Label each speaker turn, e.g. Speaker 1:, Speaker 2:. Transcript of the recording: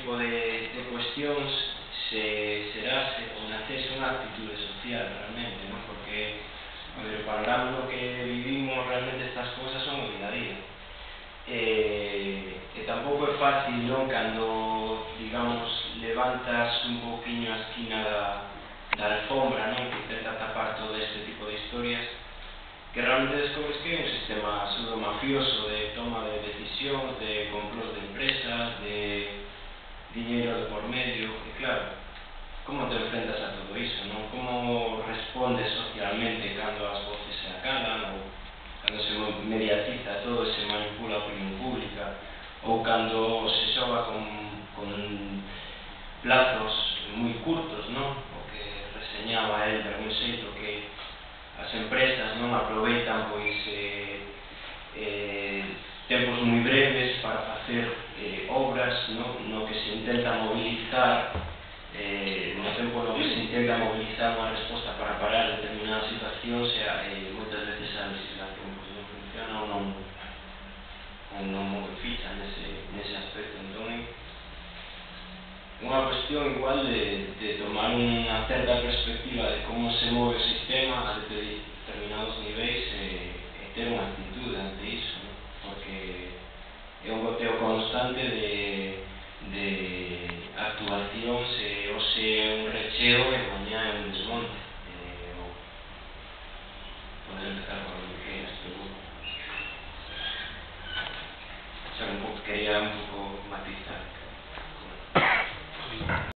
Speaker 1: tipo de cuestións serase ou nacese unha actitude social realmente, non? Porque o panorama no que vivimos realmente estas cousas son o día a día. E tampouco é fácil, non? Cando, digamos, levantas un pouquiño a esquina da alfombra, non? Que intenta tapar todo este tipo de historias, que realmente descubres que é un sistema pseudo-mafioso de toma de decisións, de complot de empresas, de diñeiro de por medio, e claro, como te enfrentas a todo iso, non? Como respondes socialmente cando as voces se acalan, ou cando se mediatiza todo e se manipula a opinión pública, ou cando se xoga con plazos moi curtos, non? O que reseñaba el de algún xeito que as empresas non aproveitan pois tempos moi breves para facer obras no que se intenta mobilizar no tempo no que se intenta mobilizar unha resposta para parar determinadas situacións e moitas veces a legislación pois non funciona ou non move ficha nese aspecto. Entón unha cuestión igual de tomar unha certa perspectiva de como se move o sistema, de